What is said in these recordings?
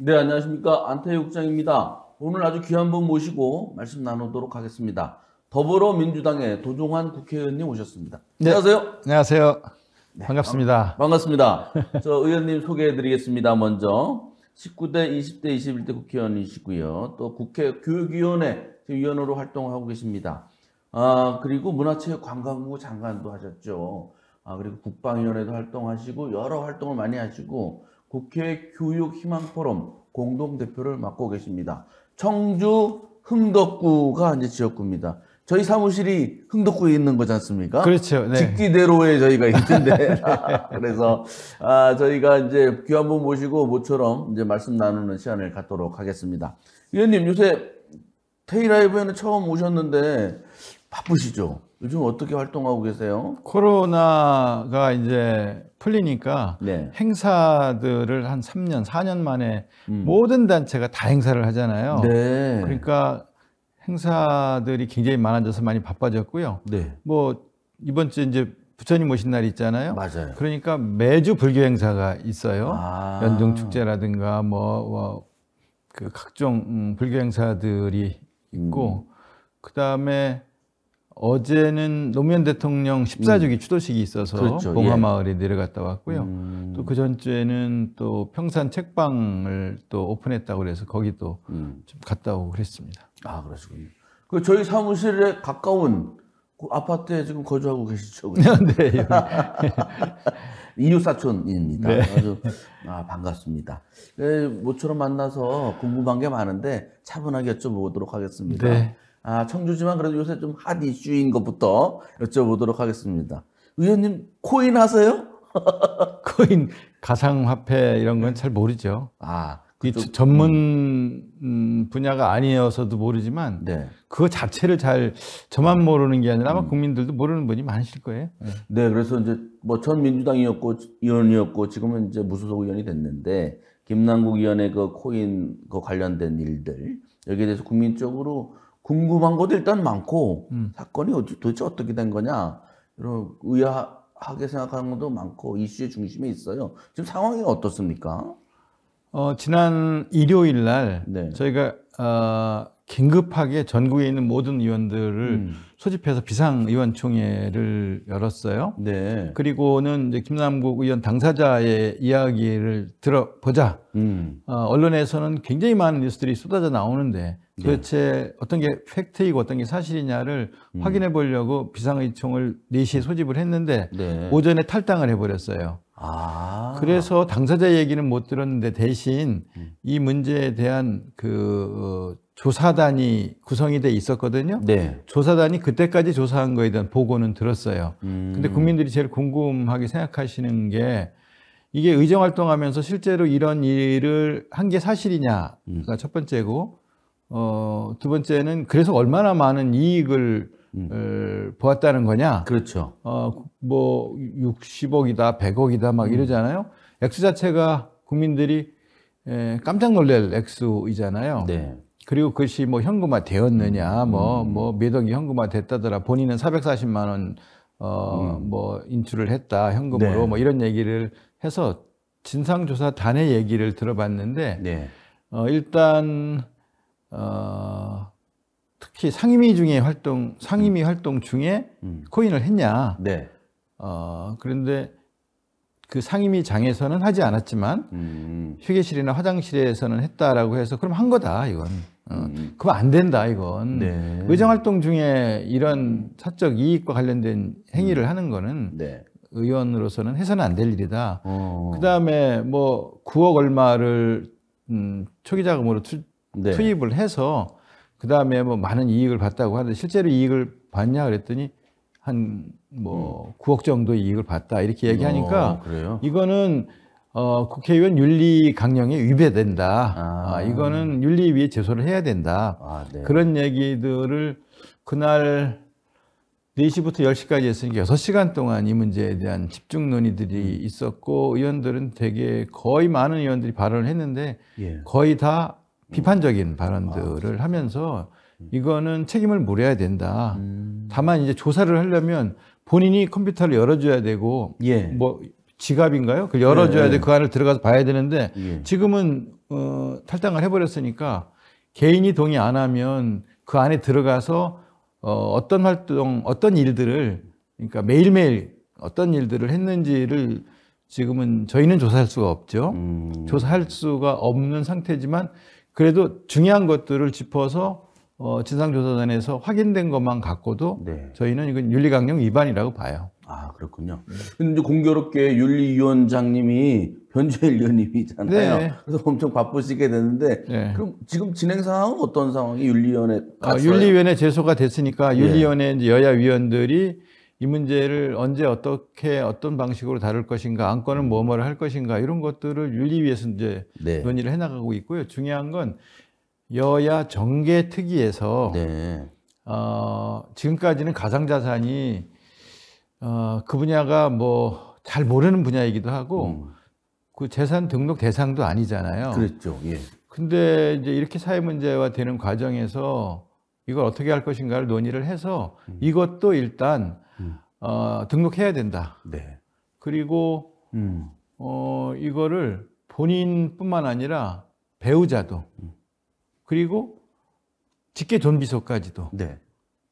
네, 안녕하십니까. 안태희 국장입니다. 오늘 아주 귀한 분 모시고 말씀 나누도록 하겠습니다. 더불어민주당의 도종환 국회의원님 오셨습니다. 네, 안녕하세요. 안녕하세요. 반갑습니다. 반갑습니다. 저 의원님 소개해드리겠습니다. 먼저 19대, 20대, 21대 국회의원이시고요. 또 국회 교육위원회 위원으로 활동하고 계십니다. 그리고 문화체육관광부 장관도 하셨죠. 그리고 국방위원회도 활동하시고 여러 활동을 많이 하시고 국회 교육희망포럼 공동대표를 맡고 계십니다. 청주 흥덕구가 이제 지역구입니다. 저희 사무실이 흥덕구에 있는 거지 않습니까? 그렇죠. 네. 직지대로에 저희가 있는데 그래서 저희가 이제 귀한 분 모시고 모처럼 이제 말씀 나누는 시간을 갖도록 하겠습니다. 위원님 요새 테이라이브에는 처음 오셨는데 바쁘시죠? 요즘 어떻게 활동하고 계세요? 코로나가 이제 풀리니까 네. 행사들을 한 3년, 4년 만에 모든 단체가 다 행사를 하잖아요. 네. 그러니까 행사들이 굉장히 많아져서 많이 바빠졌고요. 네. 뭐 이번 주 이제 부처님 오신 날 있잖아요. 맞아요. 그러니까 매주 불교 행사가 있어요. 연중 축제라든가 그 각종 불교 행사들이 있고 그다음에 어제는 노무현 대통령 14주기 추도식이 있어서 그렇죠. 봉화마을에 내려갔다 왔고요. 또 그 전주에는 또 평산 책방을 또 오픈했다고 그래서 거기도 좀 갔다 오고 그랬습니다. 그러시군요. 그 저희 사무실에 가까운 그 아파트에 지금 거주하고 계시죠? 네. 이웃사촌입니다. 네. 아주 반갑습니다. 네, 모처럼 만나서 궁금한 게 많은데 차분하게 여쭤보도록 하겠습니다. 네. 청주지만 그래도 요새 좀 핫 이슈인 것부터 여쭤보도록 하겠습니다. 의원님 코인 하세요? 코인, 가상화폐 이런 건 잘 모르죠. 이 전문 분야가 아니어서도 모르지만 네. 그거 자체를 저만 모르는 게 아니라 아마 국민들도 모르는 분이 많으실 거예요. 네, 그래서 이제 뭐 전 민주당이었고 의원이었고 지금은 이제 무소속 의원이 됐는데 김남국 의원의 그 코인 그 관련된 일들 여기에 대해서 국민적으로 궁금한 것도 일단 많고 사건이 도대체 어떻게 된 거냐 이런 의아하게 생각하는 것도 많고 이슈의 중심에 있어요. 지금 상황이 어떻습니까? 지난 일요일 날 네. 저희가 긴급하게 전국에 있는 모든 의원들을 소집해서 비상의원총회를 열었어요. 네. 그리고는 이제 김남국 의원 당사자의 이야기를 들어보자. 언론에서는 굉장히 많은 뉴스들이 쏟아져 나오는데 도대체 어떤 게 팩트이고 어떤 게 사실이냐를 확인해 보려고 비상의총을 4시에 소집을 했는데 네. 오전에 탈당을 해버렸어요. 그래서 당사자 얘기는 못 들었는데 대신 이 문제에 대한 그 조사단이 구성이 돼 있었거든요. 네. 조사단이 그때까지 조사한 거에 대한 보고는 들었어요. 근데 국민들이 제일 궁금하게 생각하시는 게 이게 의정활동하면서 실제로 이런 일을 한 게 사실이냐가 첫 번째고 두 번째는 그래서 얼마나 많은 이익을 보았다는 거냐. 그렇죠. 뭐 60억이다, 100억이다 막 이러잖아요. 액수 자체가 국민들이 깜짝 놀랄 액수이잖아요. 네. 그리고 그것이 뭐 현금화 되었느냐, 뭐 몇 억이 현금화 됐다더라. 본인은 440만 원 뭐 인출을 했다 현금으로 네. 뭐 이런 얘기를 해서 진상조사단의 얘기를 들어봤는데 네. 일단 특히 상임위 활동 중에 코인을 했냐. 네. 그런데 그 상임위장에서는 하지 않았지만 휴게실이나 화장실에서는 했다라고 해서 그럼 한 거다 이건. 그럼 안 된다 이건. 네. 의정활동 중에 이런 사적 이익과 관련된 행위를 하는 거는 네. 의원으로서는 해서는 안 될 일이다. 그다음에 뭐 9억 얼마를 초기 자금으로 네. 투입을 해서 그다음에 뭐 많은 이익을 봤다고 하는데 실제로 이익을 봤냐 그랬더니 한 뭐 9억 정도 이익을 봤다 이렇게 얘기하니까 그래요? 이거는 국회의원 윤리 강령에 위배된다. 이거는 윤리위에 제소를 해야 된다. 네. 그런 얘기들을 그날 4시부터 10시까지 했으니까 6시간 동안 이 문제에 대한 집중 논의들이 있었고 의원들은 되게 거의 많은 의원들이 발언을 했는데 거의 다 비판적인 발언들을 하면서 이거는 책임을 물어야 된다. 다만 이제 조사를 하려면 본인이 컴퓨터를 열어줘야 되고 뭐 지갑인가요? 그걸 열어줘야 돼. 그 안을 들어가서 봐야 되는데 지금은 탈당을 해버렸으니까 개인이 동의 안 하면 그 안에 들어가서 어떤 활동, 어떤 일들을 그러니까 매일매일 어떤 일들을 했는지를 지금은 저희는 조사할 수가 없죠. 조사할 수가 없는 상태지만 그래도 중요한 것들을 짚어서 진상조사단에서 확인된 것만 갖고도 네. 저희는 이건 윤리강령 위반이라고 봐요. 아, 그렇군요. 근데 이제 공교롭게 윤리위원장님이 변재일 의원님이잖아요. 네. 그래서 엄청 바쁘시게 됐는데, 네. 그럼 지금 진행 상황은 어떤 상황이 윤리위원회 갔어요? 윤리위원회 제소가 됐으니까 윤리위원회 이제 여야 위원들이 이 문제를 언제 어떻게 어떤 방식으로 다룰 것인가, 안건은 뭐뭐를 할 것인가 이런 것들을 윤리위에서 이제 네. 논의를 해나가고 있고요. 중요한 건 여야 정계특위에서 네. 지금까지는 가상자산이 그 분야가 뭐 잘 모르는 분야이기도 하고 그 재산 등록 대상도 아니잖아요. 그랬죠. 예. 근데 이제 이렇게 사회 문제화 되는 과정에서 이걸 어떻게 할 것인가를 논의를 해서 이것도 일단 등록해야 된다. 네. 그리고 이거를 본인뿐만 아니라 배우자도 그리고 직계 존비속까지도 네.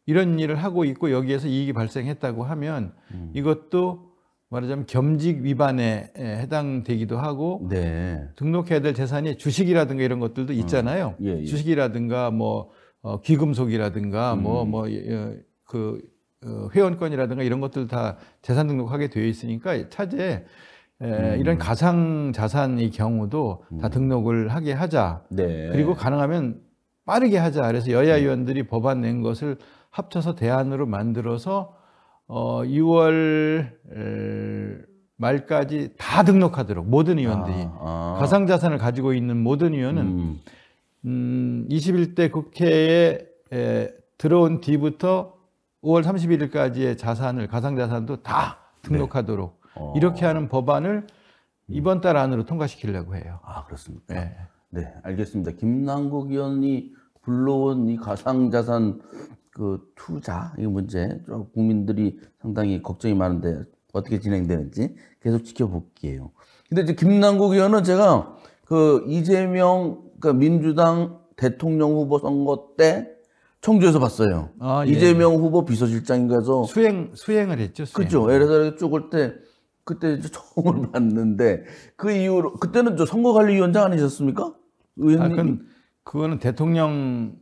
이런 일을 하고 있고 여기에서 이익이 발생했다고 하면 이것도 말하자면 겸직 위반에 해당되기도 하고 네. 등록해야 될 재산이 주식이라든가 이런 것들도 있잖아요. 예. 주식이라든가 뭐 귀금속이라든가 그 회원권이라든가 이런 것들 다 재산 등록하게 되어 있으니까 차제에 이런 가상 자산의 경우도 다 등록을 하게 하자. 네. 그리고 가능하면 빠르게 하자. 그래서 여야 의원들이 법안 낸 것을 합쳐서 대안으로 만들어서 6월 말까지 다 등록하도록 모든 의원들이 가상 자산을 가지고 있는 모든 의원은 21대 국회에 들어온 뒤부터 5월 31일까지의 자산을 가상 자산도 다 등록하도록 이렇게 하는 법안을 이번 달 안으로 통과시키려고 해요. 아, 그렇습니까? 네. 네, 알겠습니다. 김남국 의원이 불러온 이 가상자산 그 투자 이 문제 좀 국민들이 상당히 걱정이 많은데 어떻게 진행되는지 계속 지켜볼게요. 근데 이제 김남국 의원은 제가 그 이재명 그 민주당 대통령 후보 선거 때 청주에서 봤어요. 예. 이재명 후보 비서실장인가서 수행을 했죠. 수행. 그렇죠. 그래서 쭉올 때 그때 이제 처음을 봤는데 그 이후로 그때는 저 선거관리위원장 아니셨습니까? 의원님. 그거는 대통령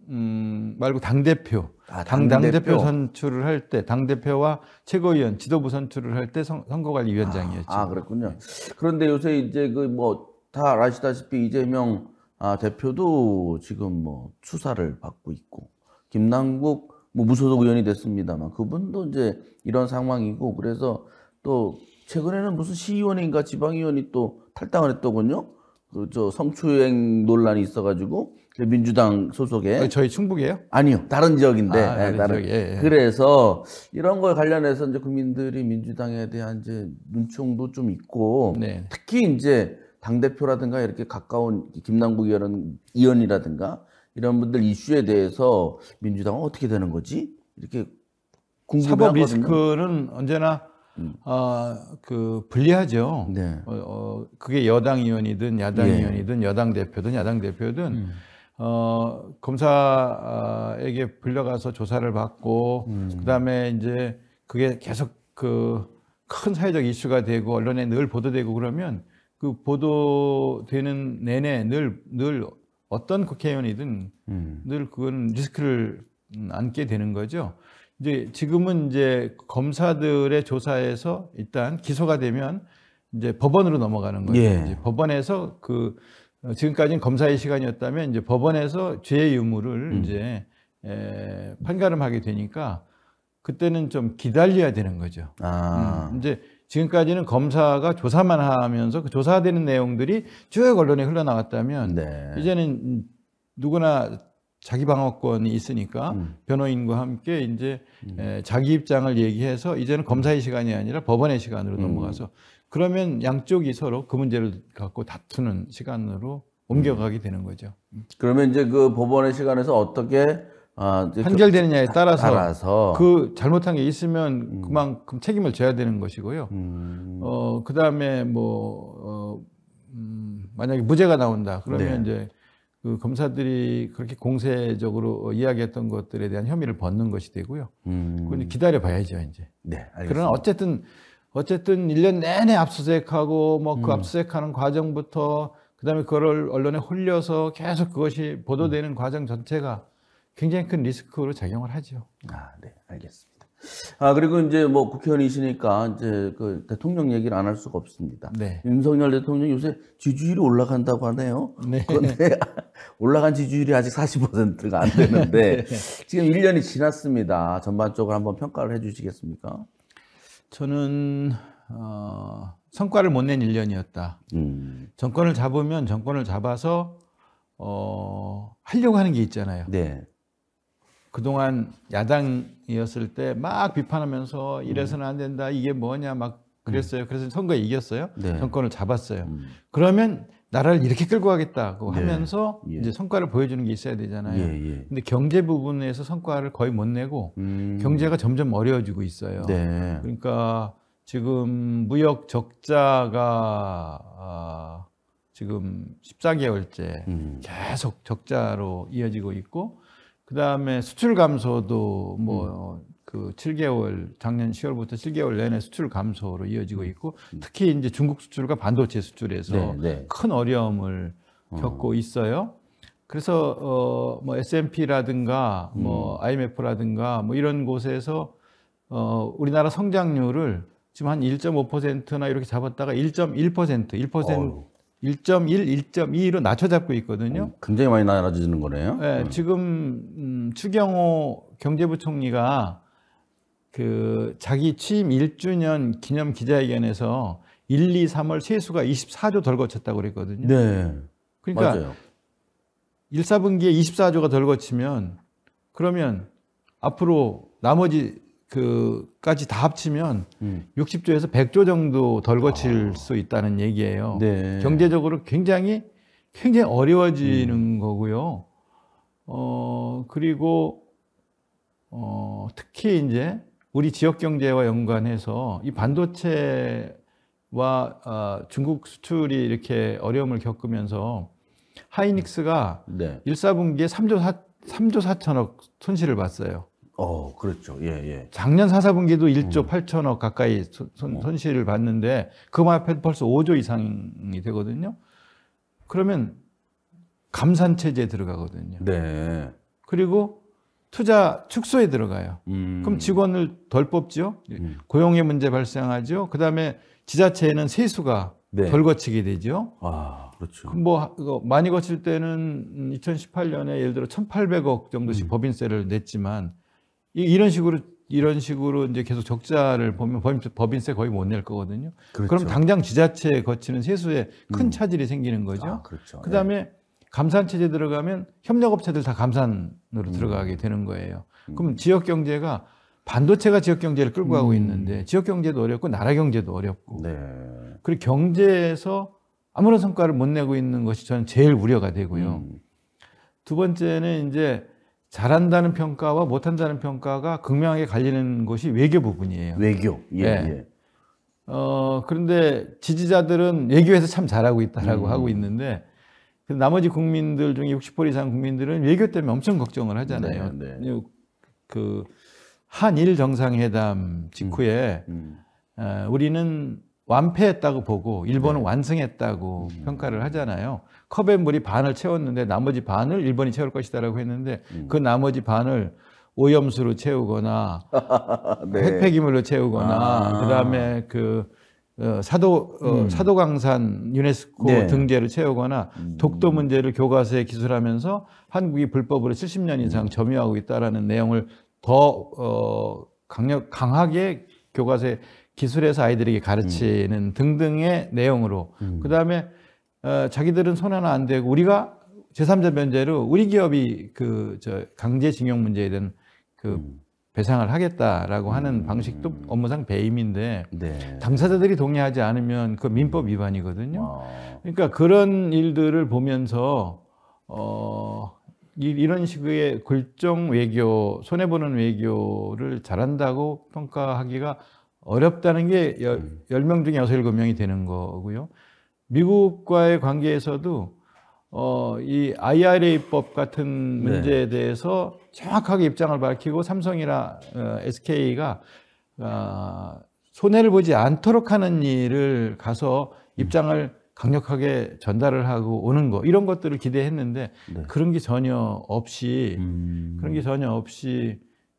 말고 당대표. 당대표 선출을 할 때 당대표와 최고위원 지도부 선출을 할 때 선거관리위원장이었죠. 아, 그렇군요. 그런데 요새 이제 그 뭐 다 아시다시피 이재명 대표도 지금 뭐 수사를 받고 있고 김남국 뭐 무소속 의원이 됐습니다만 그분도 이제 이런 상황이고 그래서 또 최근에는 무슨 시의원인가 지방의원이 또 탈당을 했더군요. 그 저 성추행 논란이 있어가지고 민주당 소속의 저희 충북이에요? 아니요, 다른 지역인데 다른 지역. 예. 그래서 이런 걸 관련해서 이제 국민들이 민주당에 대한 이제 눈총도 좀 있고 네. 특히 이제 당 대표라든가 이렇게 가까운 김남국 의원이라든가 이런 분들 이슈에 대해서 민주당은 어떻게 되는 거지? 이렇게 궁금해하거든요. 사법 리스크는 언제나 그 불리하죠. 네. 그게 여당 의원이든 야당 예. 의원이든 여당 대표든 야당 대표든 검사에게 불려가서 조사를 받고 그다음에 이제 그게 계속 그 큰 사회적 이슈가 되고 언론에 늘 보도되고 그러면 그 보도되는 내내 늘 어떤 국회의원이든 늘 그건 리스크를 안게 되는 거죠. 이제 지금은 이제 검사들의 조사에서 일단 기소가 되면 이제 법원으로 넘어가는 거죠. 예. 이제 법원에서 그 지금까지는 검사의 시간이었다면 이제 법원에서 죄의 유무를 이제 판가름하게 되니까 그때는 좀 기다려야 되는 거죠. 이제 지금까지는 검사가 조사만 하면서 그 조사되는 내용들이 쭉 언론에 흘러나왔다면 네. 이제는 누구나 자기 방어권이 있으니까 변호인과 함께 이제 자기 입장을 얘기해서 이제는 검사의 시간이 아니라 법원의 시간으로 넘어가서 그러면 양쪽이 서로 그 문제를 갖고 다투는 시간으로 옮겨가게 되는 거죠. 그러면 이제 그 법원의 시간에서 어떻게 이제 판결되느냐에 따라서 그 잘못한 게 있으면 그만큼 책임을 져야 되는 것이고요. 그 다음에 만약에 무죄가 나온다. 그러면 네. 이제 그 검사들이 그렇게 공세적으로 이야기했던 것들에 대한 혐의를 벗는 것이 되고요. 그건 기다려 봐야죠, 이제. 네, 알겠습니다. 그러나 어쨌든 1년 내내 압수수색하고 뭐 그 압수수색하는 과정부터 그다음에 그거를 언론에 홀려서 계속 그것이 보도되는 과정 전체가 굉장히 큰 리스크로 작용을 하죠. 아, 네, 알겠습니다. 아, 그리고 이제 뭐 국회의원이시니까 이제 그 대통령 얘기를 안 할 수가 없습니다. 네. 윤석열 대통령 요새 지지율이 올라간다고 하네요. 네. 그런데 올라간 지지율이 아직 40%가 안 되는데 지금 1년이 지났습니다. 전반적으로 한번 평가를 해 주시겠습니까? 저는 성과를 못 낸 1년이었다. 정권을 잡으면 정권을 잡아서 하려고 하는 게 있잖아요. 네. 그동안 야당이었을 때 막 비판하면서 이래서는 안 된다. 이게 뭐냐 막 그랬어요. 그래서 선거에 이겼어요. 네. 정권을 잡았어요. 그러면 나라를 이렇게 끌고 가겠다고 네. 하면서 예. 이제 성과를 보여주는 게 있어야 되잖아요. 예. 근데 경제 부분에서 성과를 거의 못 내고 경제가 점점 어려워지고 있어요. 네. 그러니까 지금 무역 적자가 지금 14개월째 계속 적자로 이어지고 있고, 그 다음에 수출 감소도 뭐 그 7개월 작년 10월부터 7개월 내내 수출 감소로 이어지고 있고, 특히 이제 중국 수출과 반도체 수출에서 네. 큰 어려움을 겪고 있어요. 그래서 뭐 S&P라든가 뭐 IMF라든가 뭐 이런 곳에서 우리나라 성장률을 지금 한 1.5%나 이렇게 잡았다가 1.1%, 1.1, 1.2로 낮춰잡고 있거든요. 굉장히 많이 낮아지는 거네요. 네, 지금 추경호 경제부총리가 그 자기 취임 1주년 기념 기자회견에서 1, 2, 3월 세수가 24조 덜 거쳤다고 그랬거든요. 네. 그러니까 맞아요. 1, 4분기에 24조가 덜 거치면, 그러면 앞으로 나머지 그까지 다 합치면 60조에서 100조 정도 덜 거칠 수 있다는 얘기예요. 네. 경제적으로 굉장히 어려워지는 거고요. 그리고 특히 이제 우리 지역 경제와 연관해서 이 반도체와 중국 수출이 이렇게 어려움을 겪으면서 하이닉스가 네. 1, 4분기에 3조 4천억 손실을 봤어요. 그렇죠. 예. 작년 4, 4분기도 1조 8천억 가까이 손실을 봤는데 그거 앞에 벌써 5조 이상이 되거든요. 그러면 감산 체제에 들어가거든요. 네. 그리고 투자 축소에 들어가요. 그럼 직원을 덜 뽑죠. 고용의 문제 발생하죠. 그다음에 지자체에는 세수가 네. 덜 거치게 되죠. 아, 그렇죠. 뭐 많이 거칠 때는 2018년에 예를 들어 1,800억 정도씩 법인세를 냈지만 이런 식으로 이제 계속 적자를 보면 법인세 거의 못 낼 거거든요. 그렇죠. 그럼 당장 지자체에 거치는 세수에 큰 차질이 생기는 거죠. 아, 그렇죠. 그다음에 감산 체제 들어가면 협력업체들 다 감산으로 들어가게 되는 거예요. 그럼 지역 경제가 반도체가 지역 경제를 끌고 가고 있는데 지역 경제도 어렵고 나라 경제도 어렵고, 네. 그리고 경제에서 아무런 성과를 못 내고 있는 것이 저는 제일 우려가 되고요. 두 번째는 이제 잘한다는 평가와 못한다는 평가가 극명하게 갈리는 것이 외교 부분이에요. 외교. 예. 네. 그런데 지지자들은 외교에서 참 잘하고 있다라고 하고 있는데, 나머지 국민들 중에 60% 이상 국민들은 외교 때문에 엄청 걱정을 하잖아요. 네. 그 한일 정상회담 직후에 우리는 완패했다고 보고 일본은 완승했다고 평가를 하잖아요. 컵에 물이 반을 채웠는데 나머지 반을 일본이 채울 것이다라고 했는데 그 나머지 반을 오염수로 채우거나 네. 핵폐기물로 채우거나 그다음에 사도강산 유네스코 네. 등재를 채우거나 독도 문제를 교과서에 기술하면서 한국이 불법으로 70년 이상 점유하고 있다라는 내용을 더 강하게 교과서에 기술해서 아이들에게 가르치는 등등의 내용으로, 그다음에 자기들은 손 하나 안 대고 우리가 제3자 면제로 우리 기업이 강제징용 문제에 대한 배상을 하겠다라고 하는 방식도 업무상 배임인데, 네. 당사자들이 동의하지 않으면 그 민법 위반이거든요. 그러니까 그런 일들을 보면서 이런 식의 굴종 외교, 손해보는 외교를 잘한다고 평가하기가 어렵다는 게 10명 중에 6, 7명이 되는 거고요. 미국과의 관계에서도 이 IRA법 같은 문제에 대해서 정확하게 입장을 밝히고 삼성이나 SK가 손해를 보지 않도록 하는 일을 가서 입장을 강력하게 전달을 하고 오는 거 이런 것들을 기대했는데 네. 그런 게 전혀 없이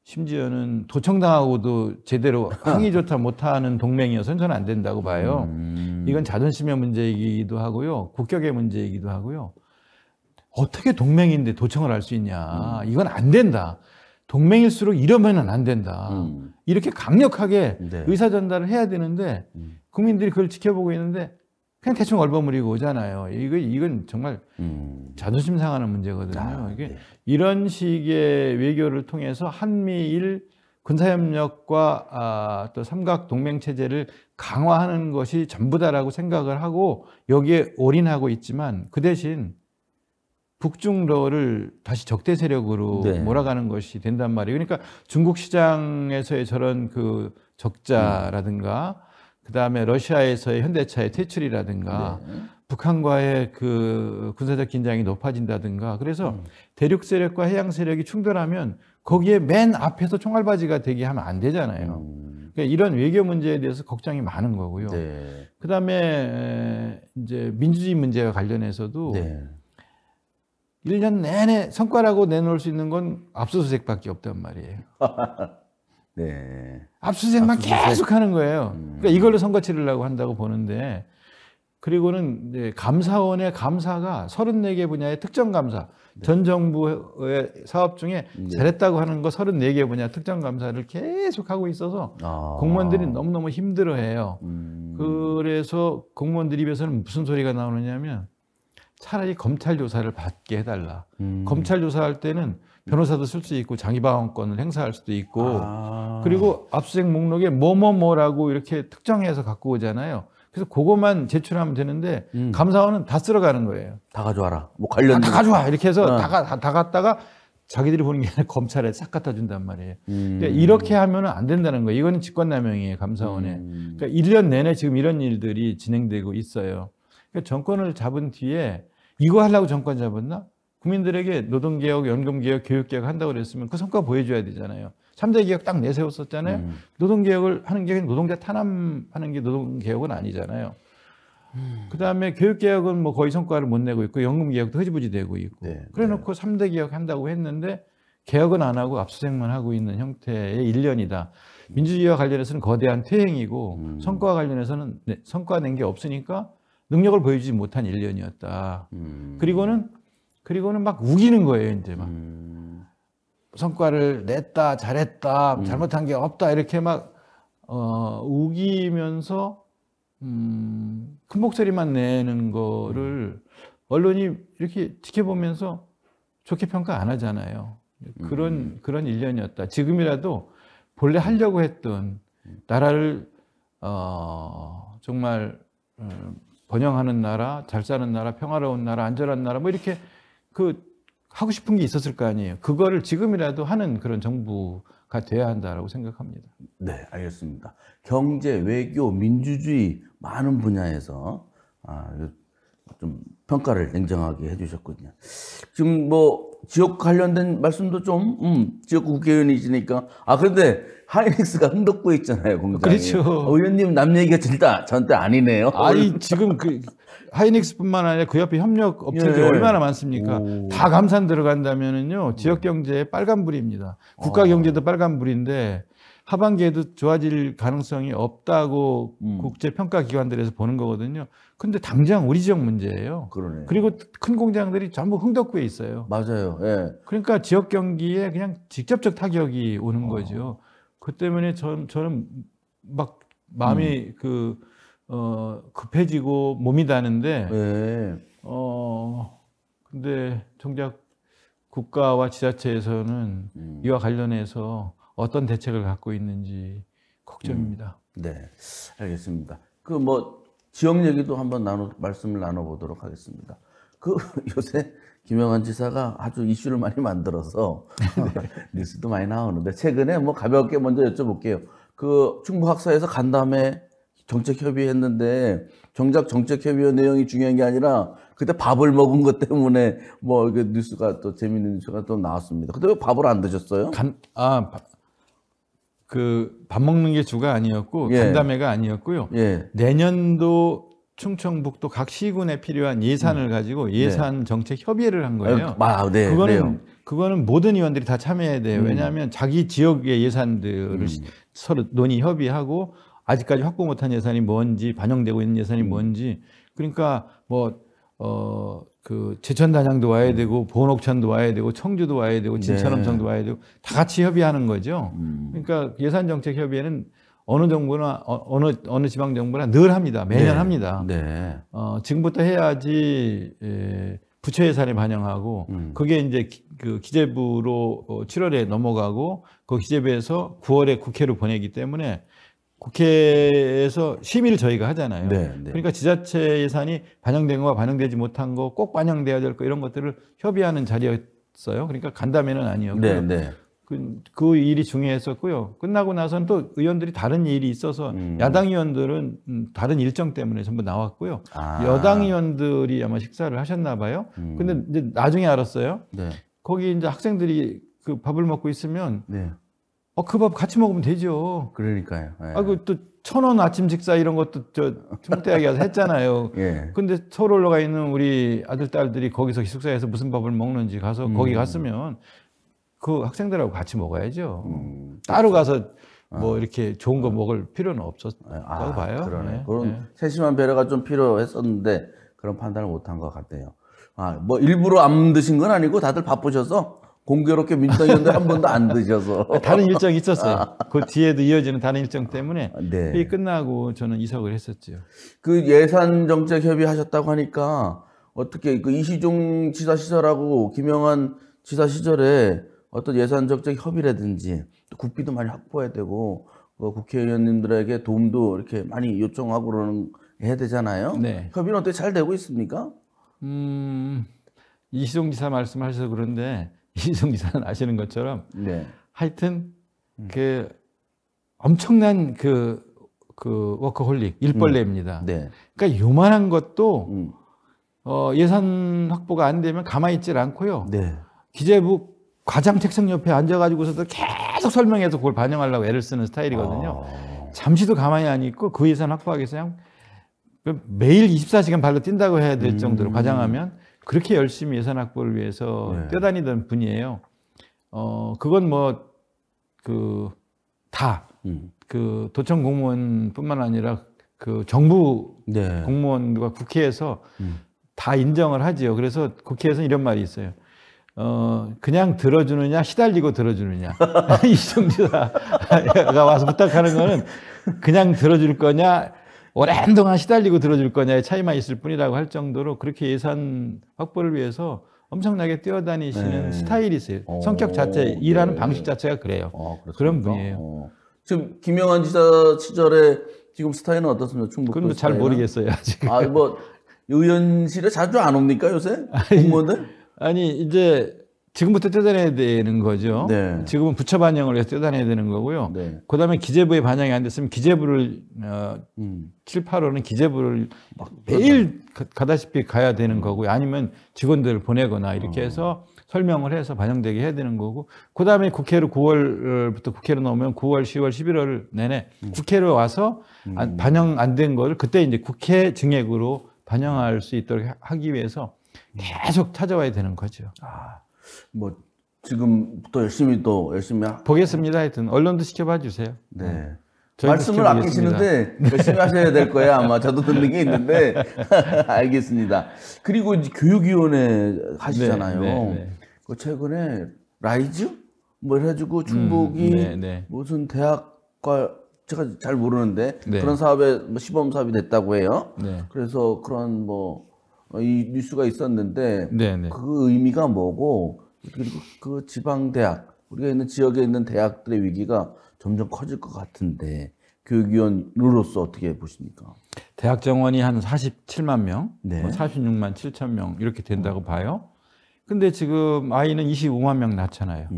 심지어는 도청당하고도 제대로 항의조차 못하는 동맹이어서는 저는 안 된다고 봐요. 이건 자존심의 문제이기도 하고요. 국격의 문제이기도 하고요. 어떻게 동맹인데 도청을 할 수 있냐. 이건 안 된다. 동맹일수록 이러면은 안 된다. 이렇게 강력하게 네. 의사 전달을 해야 되는데 국민들이 그걸 지켜보고 있는데 그냥 대충 얼버무리고 오잖아요. 이건 정말 자존심 상하는 문제거든요. 이게 네. 이런 식의 외교를 통해서 한미일 군사협력과 또 삼각 동맹 체제를 강화하는 것이 전부다라고 생각을 하고 여기에 올인하고 있지만 그 대신 북중러를 다시 적대 세력으로 네. 몰아가는 것이 된단 말이에요. 그러니까 중국 시장에서의 저런 그 적자라든가 그다음에 러시아에서의 현대차의 퇴출이라든가 네. 북한과의 그 군사적 긴장이 높아진다든가 그래서 대륙 세력과 해양 세력이 충돌하면 거기에 맨 앞에서 총알바지가 되게 하면 안 되잖아요. 그러니까 이런 외교 문제에 대해서 걱정이 많은 거고요. 네. 그다음에 이제 민주주의 문제와 관련해서도 네. 1년 내내 성과라고 내놓을 수 있는 건 압수수색밖에 없단 말이에요. 네. 압수수색만 압수수색. 계속 하는 거예요. 그러니까 이걸로 선거 치르려고 한다고 보는데 그리고는 이제 감사원의 감사가 34개 분야의 특정 감사, 전 정부의 사업 중에 잘했다고 하는 거 34개 분야 특정 감사를 계속 하고 있어서 공무원들이 너무너무 힘들어해요. 그래서 공무원들 입에서는 무슨 소리가 나오느냐면 차라리 검찰 조사를 받게 해달라. 검찰 조사할 때는 변호사도 쓸 수 있고 장의방어권을 행사할 수도 있고 그리고 압수수색 목록에 뭐뭐뭐라고 이렇게 특정해서 갖고 오잖아요. 그래서 그것만 제출하면 되는데 감사원은 다 쓸어가는 거예요. 다 가져와라. 뭐 관련 다 가져와 이렇게 해서 다 갖다가 자기들이 보는 게 아니라 검찰에 싹 갖다 준단 말이에요. 그러니까 이렇게 하면 안 된다는 거예요. 이거는 직권남용이에요. 감사원에. 그러니까 1년 내내 지금 이런 일들이 진행되고 있어요. 그러니까 정권을 잡은 뒤에 이거 하려고 정권 잡았나? 국민들에게 노동개혁, 연금개혁, 교육개혁 한다고 그랬으면 그 성과 보여줘야 되잖아요. 3대 개혁 딱 내세웠었잖아요. 노동개혁을 하는 게 노동자 탄압하는 게 노동개혁은 아니잖아요. 그다음에 교육개혁은 뭐 거의 성과를 못 내고 있고 연금개혁도 흐지부지 되고 있고 네, 그래놓고 3대 개혁 한다고 했는데 개혁은 안 하고 압수수색만 하고 있는 형태의 1년이다. 민주주의와 관련해서는 거대한 퇴행이고 성과와 관련해서는 성과 낸 게 없으니까 능력을 보여주지 못한 1년이었다. 그리고는 막 우기는 거예요, 이제 막. 성과를 냈다, 잘했다, 잘못한 게 없다, 이렇게 막, 우기면서, 큰 목소리만 내는 거를 언론이 이렇게 지켜보면서 좋게 평가 안 하잖아요. 그런 1년이었다. 지금이라도 본래 하려고 했던 나라를, 정말, 번영하는 나라, 잘 사는 나라, 평화로운 나라, 안전한 나라, 뭐 이렇게 하고 싶은 게 있었을 거 아니에요. 그거를 지금이라도 하는 그런 정부가 돼야 한다라고 생각합니다. 네, 알겠습니다. 경제, 외교, 민주주의 많은 분야에서 좀 평가를 냉정하게 해주셨거든요. 지금 뭐 지역 관련된 말씀도 좀 지역구 국회의원이시니까 그런데 하이닉스가 흥덕구에 있잖아요, 공장이. 그렇죠. 의원님 남 얘기가 절대 아니네요. 아니 지금 그 하이닉스뿐만 아니라 그 옆에 협력 업체들이 얼마나 많습니까? 다 감산 들어간다면은요 지역 경제에 빨간불입니다. 국가 경제도 빨간불인데 하반기에도 좋아질 가능성이 없다고 국제 평가 기관들에서 보는 거거든요. 근데 당장 우리 지역 문제예요. 그러네. 그리고 큰 공장들이 전부 흥덕구에 있어요. 맞아요. 예. 그러니까 지역 경기에 그냥 직접적 타격이 오는 거죠. 그 때문에 저는 막 마음이 급해지고 몸이 다는데 예. 근데 정작 국가와 지자체에서는 이와 관련해서 어떤 대책을 갖고 있는지 걱정입니다. 네, 알겠습니다. 그 뭐 지역 얘기도 한번 말씀을 나눠보도록 하겠습니다. 요새 김영환 지사가 아주 이슈를 많이 만들어서 뉴스도 많이 나오는데 최근에 뭐 가볍게 먼저 여쭤볼게요. 그 충북학사에서 간담회 정책 협의했는데 정작 정책 협의 내용이 중요한 게 아니라 그때 밥을 먹은 것 때문에 뭐 이게 뉴스가 또 재밌는 뉴스가 또 나왔습니다. 근데 왜 밥을 안 드셨어요? 그 밥 먹는 게 주가 아니었고 예. 간담회가 아니었고요. 예. 내년도 충청북도 각 시군에 필요한 예산을 가지고 예산 정책 협의를 한 거예요. 네, 그거는 모든 의원들이 다 참여해야 돼요. 왜냐하면 자기 지역의 예산들을 서로 논의 협의하고 아직까지 확보 못한 예산이 뭔지 반영되고 있는 예산이 뭔지 그러니까 그 제천 단양도 와야 되고 보은옥천도 와야 되고 청주도 와야 되고 진천음성도 와야 되고 다 같이 협의하는 거죠. 그러니까 예산 정책 협의회는 어느 정부나 어느 지방 정부나 늘 합니다. 매년 합니다. 네. 지금부터 해야지 부처 예산에 반영하고 그게 이제 그 기재부로 7월에 넘어가고 그 기재부에서 9월에 국회로 보내기 때문에 국회에서 심의를 저희가 하잖아요. 네. 그러니까 지자체 예산이 반영된 거와 반영되지 못한 거 꼭 반영돼야 될 거 이런 것들을 협의하는 자리였어요. 그러니까 간담회는 아니었고요. 네. 그 일이 중요했었고요. 끝나고 나서는 또 의원들이 다른 일이 있어서 야당 의원들은 다른 일정 때문에 전부 나왔고요. 여당 의원들이 아마 식사를 하셨나 봐요. 근데 이제 나중에 알았어요. 네. 거기 이제 학생들이 그 밥을 먹고 있으면 네. 그 밥 같이 먹으면 되죠. 그러니까요. 네. 그 또 1,000원 아침 식사 이런 것도 저 충북대학에 가서 했잖아요. 예. 근데 서울 올라가 있는 우리 아들, 딸들이 거기서 기숙사에서 무슨 밥을 먹는지 가서 거기 갔으면 그 학생들하고 같이 먹어야죠. 따로 가서 뭐 이렇게 좋은 거 먹을 필요는 없었다고 봐요. 그러네. 네. 그런 세심한 배려가 좀 필요했었는데 그런 판단을 못한 것 같아요. 뭐 일부러 안 드신 건 아니고 다들 바쁘셔서 공교롭게 민주당 의원들 한 번도 안 드셔서 다른 일정이 있었어요. 그 뒤에도 이어지는 다른 일정 때문에 네. 회의 끝나고 저는 이석을 했었죠. 그 예산 정책 협의하셨다고 하니까 어떻게 그 이시종 지사 시절하고 김영환 지사 시절에 어떤 예산 정책 협의라든지 또 국비도 많이 확보해야 되고 국회의원님들에게 도움도 이렇게 많이 요청하고 그러는 해야 되잖아요. 네. 협의는 어떻게 잘 되고 있습니까? 이시종 지사 말씀하셔서 그런데 이시종 지사는 아시는 것처럼 네. 하여튼 그 엄청난 그 워커홀릭 일벌레입니다. 네. 그러니까 요만한 것도 예산 확보가 안 되면 가만히 있질 않고요. 네. 기재부 과장 책상 옆에 앉아가지고서도 계속 설명해서 그걸 반영하려고 애를 쓰는 스타일이거든요. 잠시도 가만히 안 있고 그 예산 확보하기 위해서 그냥 매일 24시간 발로 뛴다고 해야 될 정도로 과장하면 그렇게 열심히 예산 확보를 위해서 뛰어다니던 분이에요. 그건 뭐 그 도청 공무원뿐만 아니라 그 정부 공무원과 국회에서 다 인정을 하지요. 그래서 국회에서는 이런 말이 있어요. 그냥 들어주느냐 시달리고 들어주느냐. 이시종 지사가 와서 부탁하는 거는 그냥 들어줄 거냐 오랜 동안 시달리고 들어줄 거냐의 차이만 있을 뿐이라고 할 정도로 그렇게 예산 확보를 위해서 엄청나게 뛰어다니시는 스타일이세요. 성격 자체, 일하는 방식 자체가 그래요. 그런 분이에요. 지금 김영환 지사 시절에 지금 스타일은 어떻습니까? 충북도 그건 잘 모르겠어요. 아직. 뭐 의원실에 자주 안 옵니까 요새 공무원들? 아니 이제 지금부터 뛰어다녀야 되는 거죠. 네. 지금은 부처 반영을 해서 뛰어다녀야 되는 거고요. 네. 그다음에 기재부에 반영이 안 됐으면 기재부를 7, 8월은 기재부를 매일 가다시피 가야 되는 거고요. 아니면 직원들을 보내거나 이렇게 해서 설명을 해서 반영되게 해야 되는 거고 그다음에 국회로 9월부터 국회로 나오면 9월, 10월, 11월 내내 국회로 와서 반영 안 된 거를 그때 이제 국회 증액으로 반영할 수 있도록 하기 위해서 계속 찾아와야 되는 거죠. 뭐 지금부터 열심히 보겠습니다. 하여튼 언론도 지켜봐 주세요. 네. 저희도 말씀을 지켜보겠습니다. 아끼시는데 열심히 하셔야 될 거예요. 아마 저도 듣는 게 있는데 알겠습니다. 그리고 이제 교육위원회 하시잖아요. 그 최근에 라이즈 뭐 해가지고 충북이 무슨 대학과 제가 잘 모르는데 그런 사업에 뭐 시범 사업이 됐다고 해요. 그래서 그런 이 뉴스가 있었는데 그 의미가 뭐고 그리고 그 지방 대학 우리가 있는 지역에 있는 대학들의 위기가 점점 커질 것 같은데 교육위원으로서 어떻게 보십니까? 대학 정원이 한 47만 명, 46만 7천 명 이렇게 된다고 봐요. 근데 지금 아이는 25만 명 낳잖아요.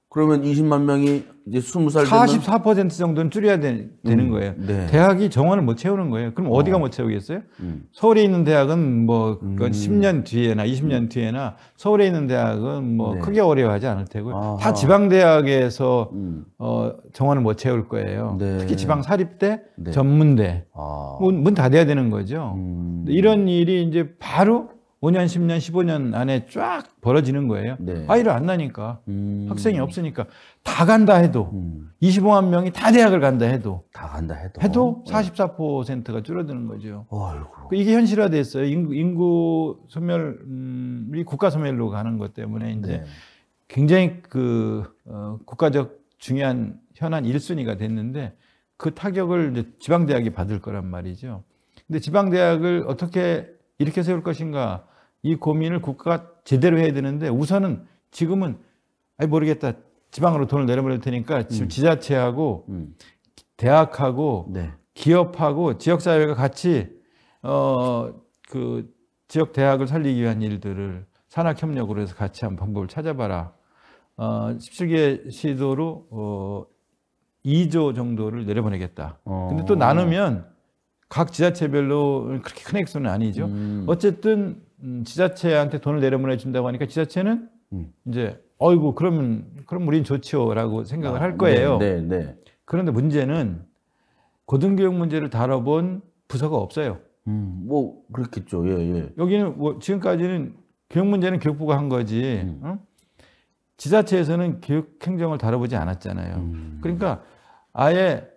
그러면 20만 명이 이제 20살 되면 44% 정도는 줄여야 되는 거예요. 네. 대학이 정원을 못 채우는 거예요. 그럼 어디가 못 채우겠어요? 서울에 있는 대학은 뭐 그건 10년 뒤에나 20년 뒤에나 서울에 있는 대학은 뭐 네. 크게 어려워하지 않을 테고요. 아하. 다 지방 대학에서 정원을 못 채울 거예요. 네. 특히 지방 사립대, 네. 전문대 아. 문 닫아야 되는 거죠. 이런 일이 이제 바로 5년, 10년, 15년 안에 쫙 벌어지는 거예요. 네. 아이를 안 나니까. 학생이 없으니까. 다 간다 해도 25만 명이 다 대학을 간다 해도 다 간다 해도 44%가 줄어드는 거죠. 어이구. 이게 현실화됐어요. 인구 소멸이 국가 소멸로 가는 것 때문에 이제 네. 굉장히 국가적 중요한 현안 1순위가 됐는데 그 타격을 이제 지방대학이 받을 거란 말이죠. 근데 지방대학을 어떻게 이렇게 세울 것인가 이 고민을 국가가 제대로 해야 되는데 우선은 지금은 모르겠다. 지방으로 돈을 내려버릴 테니까 지금 지자체하고 대학하고 네. 기업하고 지역사회가 같이 그 지역 대학을 살리기 위한 일들을 산학협력으로 해서 같이 한 방법을 찾아봐라. 17개 시도로 2조 정도를 내려보내겠다. 근데 또 나누면 각 지자체별로 그렇게 큰 액수는 아니죠. 어쨌든 지자체한테 돈을 내려보내 준다고 하니까 지자체는 이제 어이구 그럼 우린 좋지요라고 생각을 할 거예요. 네, 네, 네. 그런데 문제는 고등교육 문제를 다뤄본 부서가 없어요. 뭐 그렇겠죠. 예, 예. 여기는 뭐 지금까지는 교육 문제는 교육부가 한 거지. 지자체에서는 교육 행정을 다뤄보지 않았잖아요. 그러니까 아예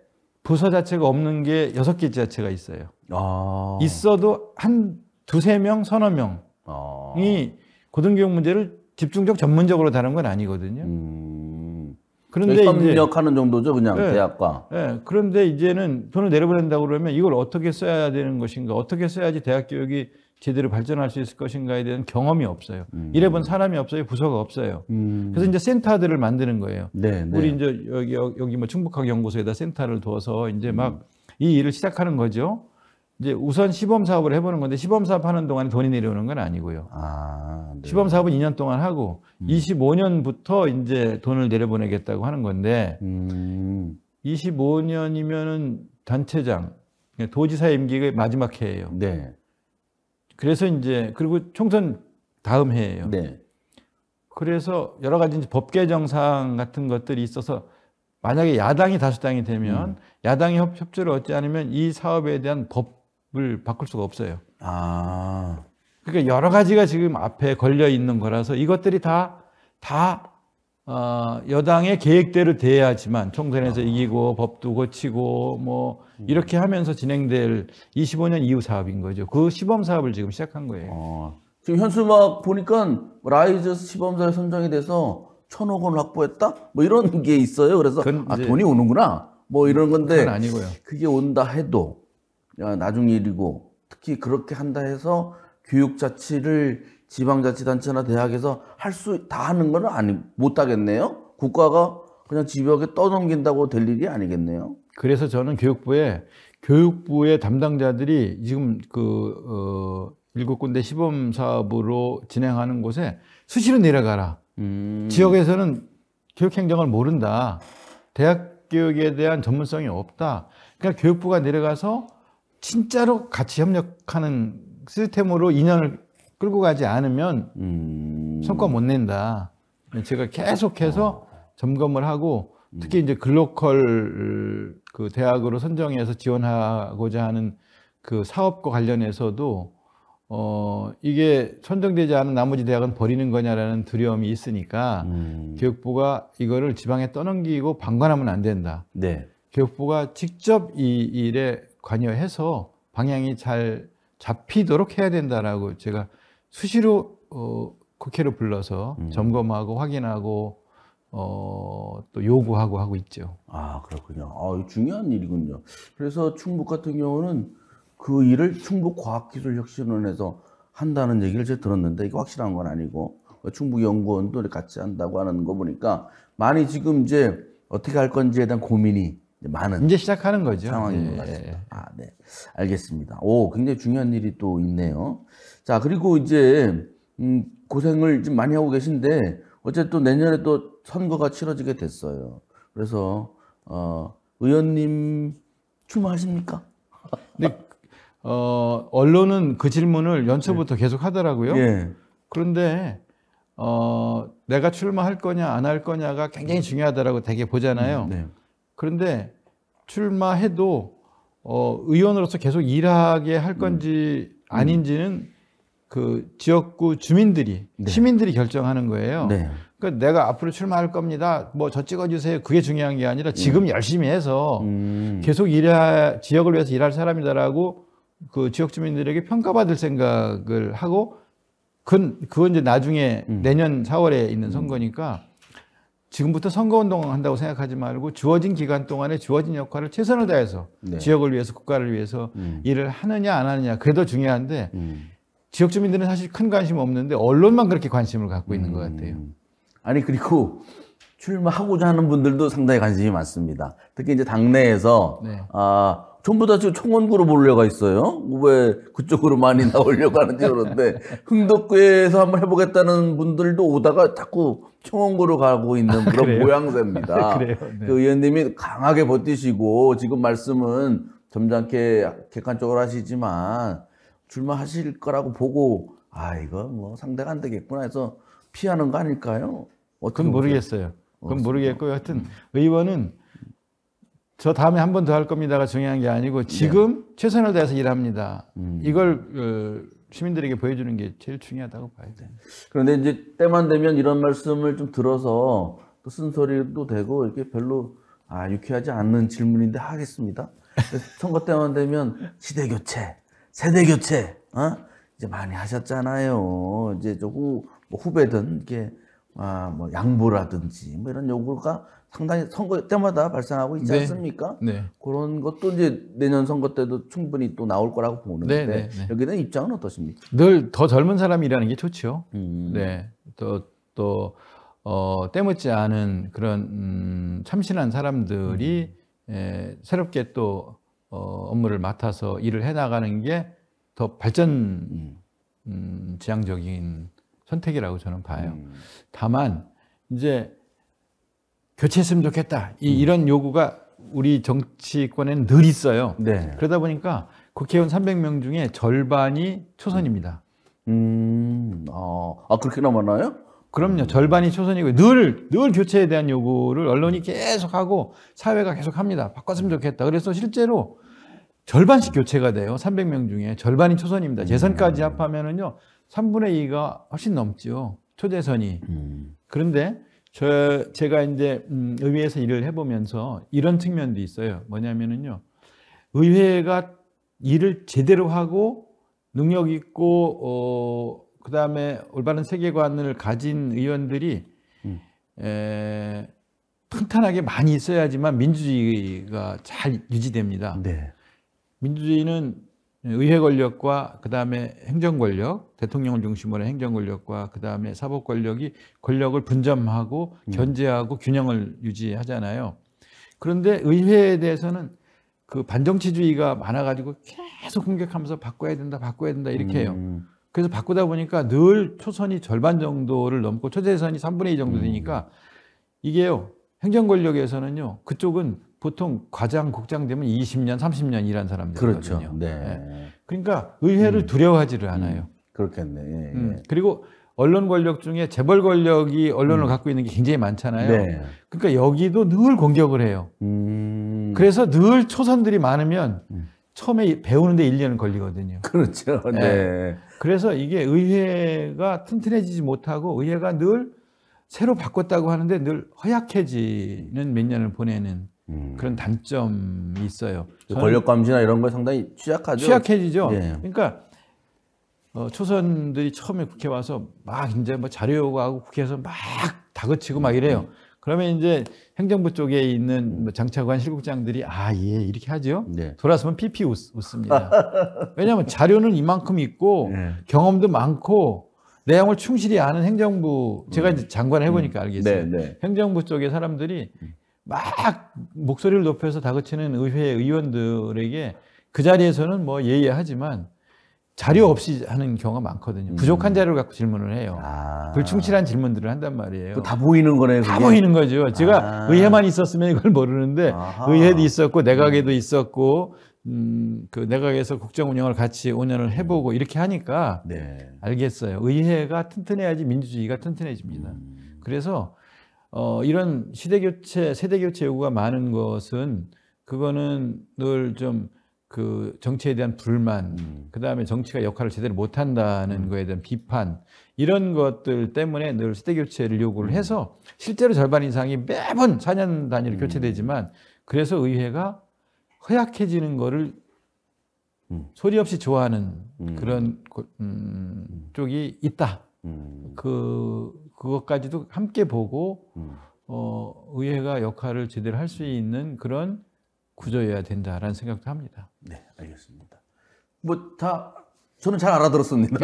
부서 자체가 없는 게 6개 지자체가 있어요. 아. 있어도 한 두세 명, 서너 명이 고등교육 문제를 집중적 전문적으로 다룬 건 아니거든요. 그런데 협력하는 정도죠, 그냥 네. 대학과. 네. 그런데 이제는 돈을 내려보낸다고 그러면 이걸 어떻게 써야 되는 것인가, 어떻게 써야지 대학 교육이 제대로 발전할 수 있을 것인가에 대한 경험이 없어요. 일해본 사람이 없어요, 부서가 없어요. 그래서 이제 센터들을 만드는 거예요. 네, 네. 우리 이제 여기 뭐 충북학 연구소에다 센터를 둬서 이제 막 이 일을 시작하는 거죠. 이제 우선 시범 사업을 해보는 건데 시범 사업 하는 동안에 돈이 내려오는 건 아니고요. 아, 네. 시범 사업은 2년 동안 하고 25년부터 이제 돈을 내려보내겠다고 하는 건데 25년이면은 단체장, 도지사 임기가 마지막 해예요. 네. 그래서 이제 그리고 총선 다음 해예요. 네. 그래서 여러 가지 이제 법 개정 사항 같은 것들이 있어서 만약에 야당이 다수당이 되면 야당이 협조를 얻지 않으면 이 사업에 대한 법을 바꿀 수가 없어요. 아. 그러니까 여러 가지가 지금 앞에 걸려 있는 거라서 이것들이 다 여당의 계획대로 돼야지만 총선에서 이기고 법도 고치고 뭐 이렇게 하면서 진행될 25년 이후 사업인 거죠. 그 시범 사업을 지금 시작한 거예요. 지금 현수막 보니까 라이즈 시범사에 선정이 돼서 1,000억 원 확보했다? 뭐 이런 게 있어요. 그래서 돈이 오는구나. 뭐 이런 건데 그건 아니고요. 그게 온다 해도 나중 일이고 특히 그렇게 한다 해서 교육자치를 지방자치단체나 대학에서 다 하는 건 못 하겠네요. 국가가 그냥 지역에 떠넘긴다고 될 일이 아니겠네요. 그래서 저는 교육부의 담당자들이 지금 7군데 시범 사업으로 진행하는 곳에 수시로 내려가라. 지역에서는 교육행정을 모른다. 대학 교육에 대한 전문성이 없다. 그러니까 교육부가 내려가서 진짜로 같이 협력하는 시스템으로 2년을 끌고 가지 않으면 성과 못 낸다. 제가 계속해서 점검을 하고 특히 이제 글로컬 그 대학으로 선정해서 지원하고자 하는 그 사업과 관련해서도 이게 선정되지 않은 나머지 대학은 버리는 거냐라는 두려움이 있으니까 교육부가 이거를 지방에 떠넘기고 방관하면 안 된다. 네. 교육부가 직접 이 일에 관여해서 방향이 잘 잡히도록 해야 된다라고 제가 수시로 국회를 불러서 점검하고 확인하고 또 요구하고 하고 있죠. 아, 그렇군요. 이거 중요한 일이군요. 그래서 충북 같은 경우는 그 일을 충북과학기술혁신원에서 한다는 얘기를 제가 들었는데 이게 확실한 건 아니고 충북연구원도 같이 한다고 하는 거 보니까 많이 지금 이제 어떻게 할 건지에 대한 고민이 많은 이제 시작하는 거죠. 상황인 것 같습니다. 네. 알겠습니다. 굉장히 중요한 일이 또 있네요. 자, 그리고 이제 고생을 좀 많이 하고 계신데 어쨌든 내년에 또 선거가 치러지게 됐어요. 그래서 의원님 출마하십니까? 근데 언론은 그 질문을 연초부터 계속 하더라고요. 예. 그런데 내가 출마할 거냐 안 할 거냐가 굉장히 중요하다라고 되게 보잖아요. 네. 그런데 출마해도 의원으로서 계속 일하게 할 건지 아닌지는 그 지역구 주민들이 네. 시민들이 결정하는 거예요. 네. 그러니까 내가 앞으로 출마할 겁니다. 뭐 저 찍어주세요. 그게 중요한 게 아니라 지금 열심히 해서 계속 지역을 위해서 일할 사람이다라고 그 지역 주민들에게 평가받을 생각을 하고 그건 이제 나중에 내년 4월에 있는 선거니까 지금부터 선거운동 한다고 생각하지 말고 주어진 기간 동안에 주어진 역할을 최선을 다해서 네. 지역을 위해서 국가를 위해서 일을 하느냐 안 하느냐 그게 더 중요한데 지역 주민들은 사실 큰 관심 없는데 언론만 그렇게 관심을 갖고 있는 것 같아요. 아니 그리고 출마하고자 하는 분들도 상당히 관심이 많습니다. 특히 이제 당내에서 네. 전부 다 지금 청원구로 몰려가 있어요. 왜 그쪽으로 많이 나오려고 하는지 그런데 흥덕구에서 한번 해보겠다는 분들도 오다가 자꾸 청원구로 가고 있는 그런 그래요? 모양새입니다. 그래요? 네. 그 의원님이 강하게 버티시고 지금 말씀은 점잖게 객관적으로 하시지만 출마하실 거라고 보고 이거 뭐 상대가 안 되겠구나 해서 피하는 거 아닐까요? 그건 모르겠어요. 그건 모르겠고 하여튼 의원은 저 다음에 한 번 더 할 겁니다가 중요한 게 아니고 지금 최선을 다해서 일합니다. 이걸 시민들에게 보여주는 게 제일 중요하다고 봐야 돼요. 그런데 이제 때만 되면 이런 말씀을 좀 들어서 또 쓴소리도 되고 이렇게 별로 유쾌하지 않는 질문인데 하겠습니다. 선거 때만 되면 시대 교체, 세대 교체, 이제 많이 하셨잖아요. 이제 후배든 이게 뭐 양보라든지 뭐 이런 요구가 상당히 선거 때마다 발생하고 있지 않습니까? 네. 그런 것도 이제 내년 선거 때도 충분히 또 나올 거라고 보는데 네. 여기에 대한 입장은 어떠십니까? 늘 더 젊은 사람이라는 게 좋죠. 네. 또 때묻지 않은 그런 참신한 사람들이 새롭게 또 업무를 맡아서 일을 해나가는 게 더 발전 지향적인 선택이라고 저는 봐요. 다만 이제 교체했으면 좋겠다 이런 요구가 우리 정치권에는 늘 있어요. 네. 그러다 보니까 국회의원 300명 중에 절반이 초선입니다. 그렇게나 많아요? 그럼요. 절반이 초선이고 늘 교체에 대한 요구를 언론이 계속하고 사회가 계속합니다. 바꿨으면 좋겠다. 그래서 실제로 절반씩 교체가 돼요. 300명 중에 절반이 초선입니다. 재선까지 합하면은요 3분의 2가 훨씬 넘죠. 초재선이. 그런데 제가 이제 의회에서 일을 해보면서 이런 측면도 있어요. 뭐냐면은요 의회가 일을 제대로 하고 능력 있고 그다음에 올바른 세계관을 가진 의원들이 탄탄하게 많이 있어야지만 민주주의가 잘 유지됩니다. 네. 민주주의는 의회 권력과 그다음에 행정 권력, 대통령을 중심으로 행정 권력과 그다음에 사법 권력이 권력을 분점하고 견제하고 균형을 유지하잖아요. 그런데 의회에 대해서는 그 반정치주의가 많아가지고 계속 공격하면서 바꿔야 된다 이렇게 해요. 그래서 바꾸다 보니까 늘 초선이 절반 정도를 넘고 초재선이 3분의 2 정도 되니까 이게요 행정 권력에서는요 그쪽은 보통 과장, 국장 되면 20년, 30년 일한 사람들이거든요. 그렇죠. 네. 그러니까 의회를 두려워하지를 않아요. 그렇겠네. 예. 그리고 언론 권력 중에 재벌 권력이 언론을 갖고 있는 게 굉장히 많잖아요. 네. 그러니까 여기도 늘 공격을 해요. 그래서 늘 초선들이 많으면 처음에 배우는데 1년은 걸리거든요. 그렇죠. 네. 네. 그래서 이게 의회가 튼튼해지지 못하고 의회가 늘 새로 바꿨다고 하는데 늘 허약해지는 몇 년을 보내는 그런 단점이 있어요. 권력 감시나 이런 거에 상당히 취약하죠. 취약해지죠. 예. 그러니까 초선들이 처음에 국회 와서 막 이제 뭐 자료 요구하고 국회에서 막 다그치고 막 이래요. 그러면 이제 행정부 쪽에 있는 뭐 장차관 실국장들이 예 이렇게 하죠. 네. 돌아서면 피피 웃습니다. 왜냐하면 자료는 이만큼 있고 네. 경험도 많고 내용을 충실히 아는 행정부 제가 이제 장관을 해보니까 알겠어요. 네. 행정부 쪽의 사람들이 막 목소리를 높여서 다그치는 의회 의원들에게 그 자리에서는 뭐 예의하지만 자료 없이 하는 경우가 많거든요. 부족한 자료를 갖고 질문을 해요. 아. 불충실한 질문들을 한단 말이에요. 다 보이는 거네요. 다 그게? 보이는 거죠. 제가 의회만 있었으면 이걸 모르는데 아하. 의회도 있었고 내각에도 있었고 그 내각에서 국정 운영을 같이 5년을 해보고 이렇게 하니까 네. 알겠어요. 의회가 튼튼해야지 민주주의가 튼튼해집니다. 그래서 이런 시대교체, 세대교체 요구가 많은 것은 그거는 늘 좀 그 정치에 대한 불만, 그 다음에 정치가 역할을 제대로 못한다는 거에 대한 비판 이런 것들 때문에 늘 세대교체를 요구를 해서 실제로 절반 이상이 매번 4년 단위로 교체되지만 그래서 의회가 허약해지는 거를 소리 없이 좋아하는 그런 쪽이 있다. 그것까지도 함께 보고 의회가 역할을 제대로 할 수 있는 그런 구조여야 된다라는 생각도 합니다. 네, 알겠습니다. 뭐 다 저는 잘 알아들었습니다.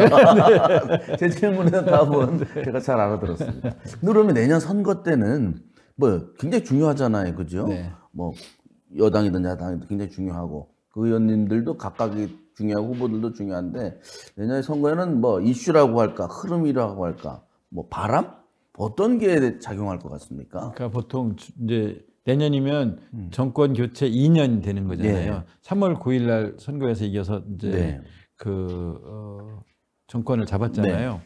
제 질문에 답은 제가 잘 알아들었습니다. 그러면 내년 선거 때는 뭐 굉장히 중요하잖아요, 그죠? 네. 뭐 여당이든 야당이든 굉장히 중요하고 그 의원님들도 각각이 중요하고 후보들도 중요한데 내년 선거에는 뭐 이슈라고 할까, 흐름이라고 할까, 뭐 바람 어떤 게 작용할 것 같습니까? 그러니까 보통 이제 내년이면 정권 교체 2년 되는 거잖아요. 네. 3월 9일 날 선거에서 이겨서 이제 네. 정권을 잡았잖아요.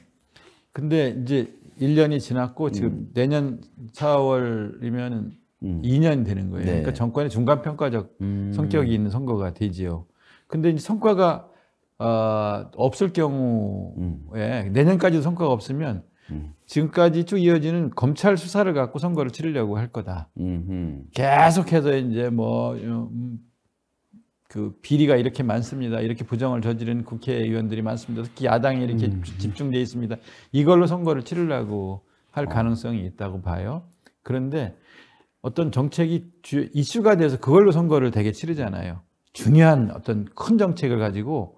근데 이제 1년이 지났고 지금 내년 4월이면 2년 되는 거예요. 네. 그러니까 정권의 중간 평가적 성격이 있는 선거가 되지요. 근데 이제 성과가 없을 경우에 내년까지도 성과가 없으면 지금까지 쭉 이어지는 검찰 수사를 갖고 선거를 치르려고 할 거다. 계속해서 이제 뭐 그 비리가 이렇게 많습니다. 이렇게 부정을 저지른 국회의원들이 많습니다. 특히 야당이 이렇게 집중돼 있습니다. 이걸로 선거를 치르려고 할 가능성이 있다고 봐요. 그런데 어떤 정책이 이슈가 돼서 그걸로 선거를 되게 치르잖아요. 중요한 어떤 큰 정책을 가지고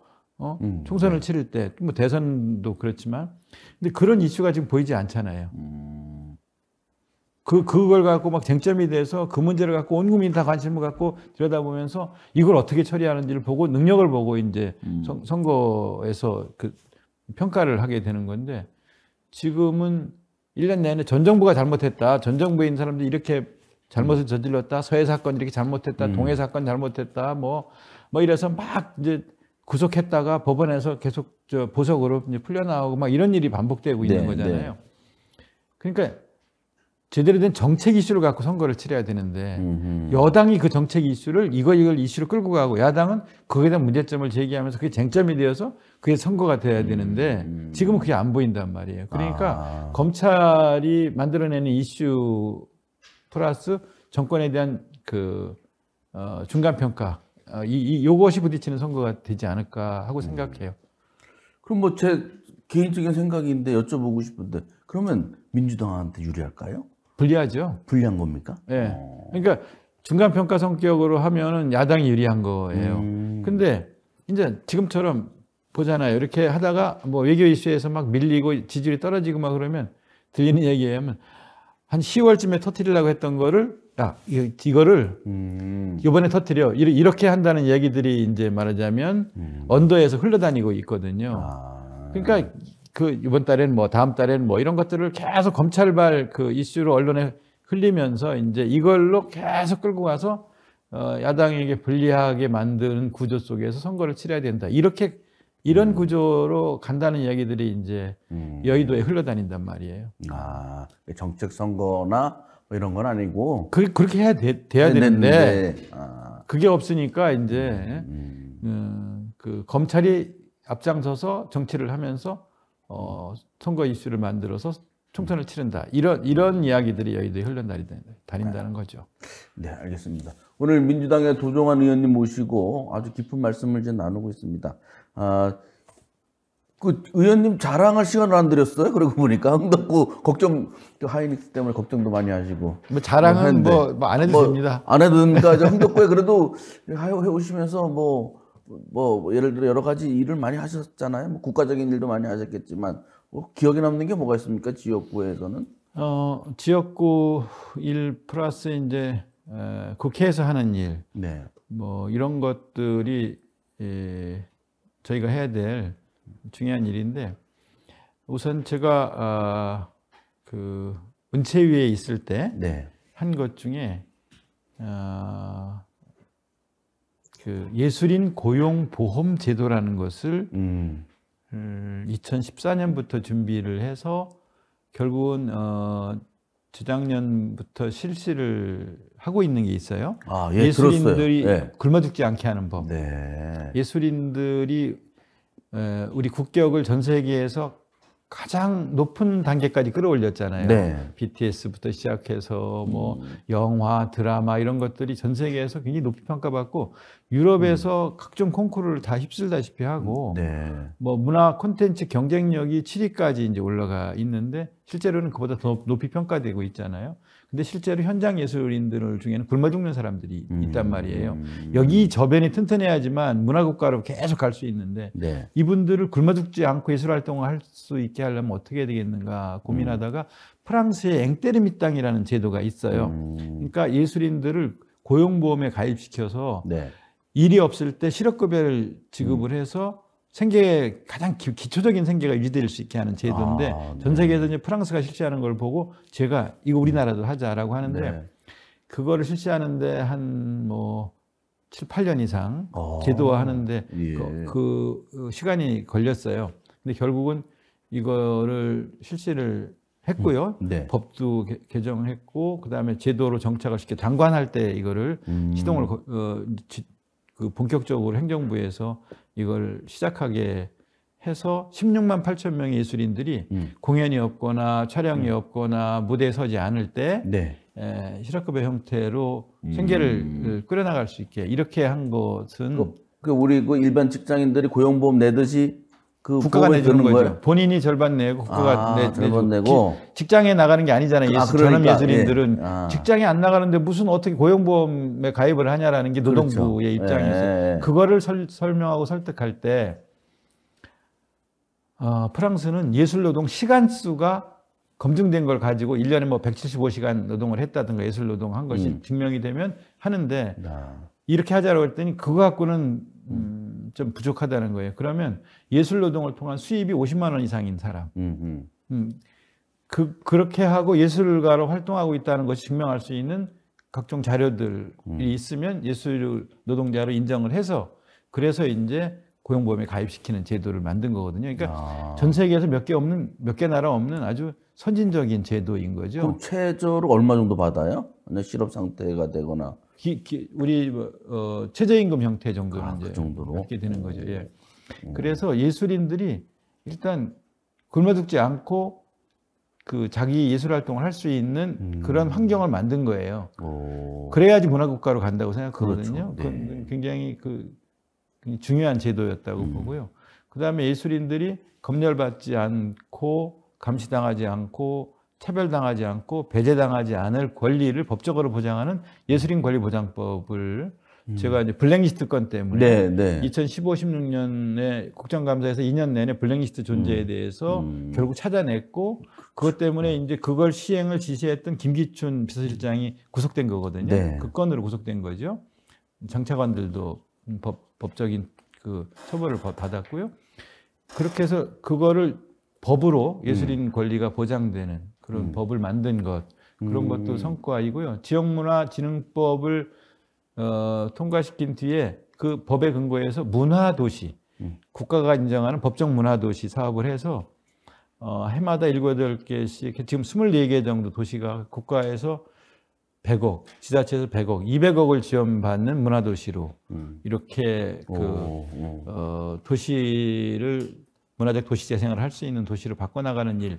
총선을 치를 때 뭐 대선도 그렇지만 근데 그런 이슈가 지금 보이지 않잖아요. 그걸 갖고 막 쟁점이 돼서 그 문제를 갖고 온 국민이 다 관심을 갖고 들여다보면서 이걸 어떻게 처리하는지를 보고 능력을 보고 이제 선거에서 그 평가를 하게 되는 건데 지금은 1년 내내 전 정부가 잘못했다. 전 정부에 있는 사람들이 이렇게 잘못을 저질렀다. 서해 사건 이렇게 잘못했다. 동해 사건 잘못했다. 뭐 이래서 막 이제 구속했다가 법원에서 계속 보석으로 이제 풀려나오고 막 이런 일이 반복되고 있는 거잖아요. 네. 그러니까 제대로 된 정책 이슈를 갖고 선거를 치러야 되는데 여당이 그 정책 이슈를 이걸 이슈로 끌고 가고 야당은 거기에 대한 문제점을 제기하면서 그게 쟁점이 되어서 그게 선거가 돼야 되는데 지금은 그게 안 보인단 말이에요. 그러니까 검찰이 만들어내는 이슈 플러스 정권에 대한 그 중간 평가 요것이 부딪히는 선거가 되지 않을까 하고 생각해요. 그럼 뭐 제 개인적인 생각인데 여쭤보고 싶은데 그러면 민주당한테 유리할까요? 불리하죠. 불리한 겁니까? 네. 그러니까 중간 평가 성격으로 하면은 야당이 유리한 거예요. 근데 이제 지금처럼 보잖아요. 이렇게 하다가 뭐 외교 이슈에서 막 밀리고 지지율이 떨어지고 막 그러면 들리는 얘기하면 한 10월쯤에 터뜨리려고 했던 거를 야 이거를 이번에 터뜨려 이렇게 한다는 얘기들이 이제 말하자면 언더에서 흘러다니고 있거든요. 그러니까 그 이번 달에는 뭐 다음 달에는 뭐 이런 것들을 계속 검찰발 그 이슈로 언론에 흘리면서 이제 이걸로 계속 끌고 가서 야당에게 불리하게 만드는 구조 속에서 선거를 치러야 된다. 이런 구조로 간다는 얘기들이 이제 여의도에 흘러다닌단 말이에요. 정책 선거나 뭐 이런 건 아니고 그렇게 돼야 되는데 그게 없으니까 이제 그 검찰이 앞장서서 정치를 하면서 선거 이슈를 만들어서 총선을 치른다. 이런 이야기들이 여의도에 흘러다닌다는 거죠. 네, 알겠습니다. 오늘 민주당의 도종환 의원님 모시고 아주 깊은 말씀을 이제 나누고 있습니다. 그 의원님 자랑할 시간을 안 드렸어요? 그러고 보니까 흥덕구 걱정 하이닉스 때문에 걱정도 많이 하시고. 뭐 자랑은 뭐 안 해도 됩니다. 안 해도 됩니까? 흥덕구에 그래도 해 오시면서 뭐 예를 들어 여러 가지 일을 많이 하셨잖아요. 뭐 국가적인 일도 많이 하셨겠지만 기억에 남는 게 뭐가 있습니까? 지역구에서는? 지역구 일 플러스 이제 국회에서 하는 일, 네. 뭐 이런 것들이 저희가 해야 될 중요한 일인데 우선 제가 그 은채위에 있을 때 한 네. 것 중에 그 예술인 고용보험 제도라는 것을 2014년부터 준비를 해서 결국은 재작년부터 실시를 하고 있는 게 있어요. 아, 예, 예술인들이 들었어요. 예. 굶어 죽지 않게 하는 법. 네. 예술인들이 우리 국격을 전 세계에서 가장 높은 단계까지 끌어올렸잖아요. 네. BTS부터 시작해서 뭐 영화, 드라마 이런 것들이 전 세계에서 굉장히 높이 평가받고 유럽에서 각종 콩쿠르를 다 휩쓸다시피 하고 네. 뭐 문화 콘텐츠 경쟁력이 7위까지 이제 올라가 있는데 실제로는 그보다 더 높이 평가되고 있잖아요. 근데 실제로 현장 예술인들 중에는 굶어 죽는 사람들이 있단 말이에요. 여기 저변이 튼튼해야지만 문화국가로 계속 갈 수 있는데 네. 이분들을 굶어 죽지 않고 예술 활동을 할 수 있게 하려면 어떻게 해야 되겠는가 고민하다가 프랑스의 앵테르미땅이라는 제도가 있어요. 그러니까 예술인들을 고용보험에 가입시켜서 네. 일이 없을 때 실업급여를 지급을 해서 생계 가장 기초적인 생계가 유지될 수 있게 하는 제도인데 아, 네. 전 세계에서 이제 프랑스가 실시하는 걸 보고 제가 이거 우리나라도 하자라고 하는데 네. 그거를 실시하는데 한 뭐 7, 8년 이상 제도화하는데 예. 그 시간이 걸렸어요. 근데 결국은 이거를 실시를 했고요. 네. 법도 개정했고 그다음에 제도로 정착을 시켜 장관할 때 이거를 시동을 그 본격적으로 행정부에서 이걸 시작하게 해서 16만 8천 명의 예술인들이 공연이 없거나 촬영이 없거나 무대에 서지 않을 때 네. 실업급여 형태로 생계를 끌어나갈 수 있게 이렇게 한 것은 그 우리 그 일반 직장인들이 고용보험 내듯이 그 국가가 보험에 내주는 드는 거죠. 거예요? 본인이 절반 내고 국가가 절반 내고. 직장에 나가는 게 아니잖아요. 그러니까, 전업 예술인들은 예. 직장에 안 나가는데 무슨 어떻게 고용보험에 가입을 하냐라는 게 노동부의 그렇죠. 입장이어서 예. 그거를 설명하고 설득할 때 프랑스는 예술노동 시간 수가 검증된 걸 가지고 1년에 뭐 175시간 노동을 했다든가 예술노동 한 것이 증명이 되면 하는데 이렇게 하자고 했더니 그거 갖고는 좀 부족하다는 거예요. 그러면 예술노동을 통한 수입이 50만 원 이상인 사람 그렇게 하고 예술가로 활동하고 있다는 것이 증명할 수 있는 각종 자료들이 있으면 예술 노동자로 인정을 해서 그래서 이제 고용보험에 가입시키는 제도를 만든 거거든요. 그러니까 전 세계에서 몇 개 나라 없는 아주 선진적인 제도인 거죠. 그럼 최저로 얼마 정도 받아요? 실업 상태가 되거나. 우리 최저임금 형태 정도는 이제 그 정도로 받게 되는 거죠. 예. 그래서 예술인들이 일단 굶어 죽지 않고 그 자기 예술 활동을 할 수 있는 그런 환경을 만든 거예요. 그래야지 문화국가로 간다고 생각하거든요. 그렇죠. 네. 굉장히 중요한 제도였다고 보고요. 그 다음에 예술인들이 검열받지 않고 감시당하지 않고 차별당하지 않고 배제당하지 않을 권리를 법적으로 보장하는 예술인 권리보장법을 제가 이제 블랙리스트 건 때문에 2015, 16년에 국정감사에서 2년 내내 블랙리스트 존재에 대해서 결국 찾아냈고 그것 때문에 이제 그걸 시행을 지시했던 김기춘 비서실장이 구속된 거거든요. 네. 그 건으로 구속된 거죠. 장차관들도 법적인 그 처벌을 받았고요. 그렇게 해서 그거를 법으로 예술인 권리가 보장되는 그런 법을 만든 것 그런 것도 성과이고요. 지역문화진흥법을 통과시킨 뒤에 그 법에 근거해서 문화도시 국가가 인정하는 법적 문화도시 사업을 해서 해마다 7, 8개씩 지금 24개 정도 도시가 국가에서 100억, 지자체에서 100억, 200억을 지원받는 문화도시로 이렇게 도시를 문화적 도시 재생을 할 수 있는 도시로 바꿔나가는 일.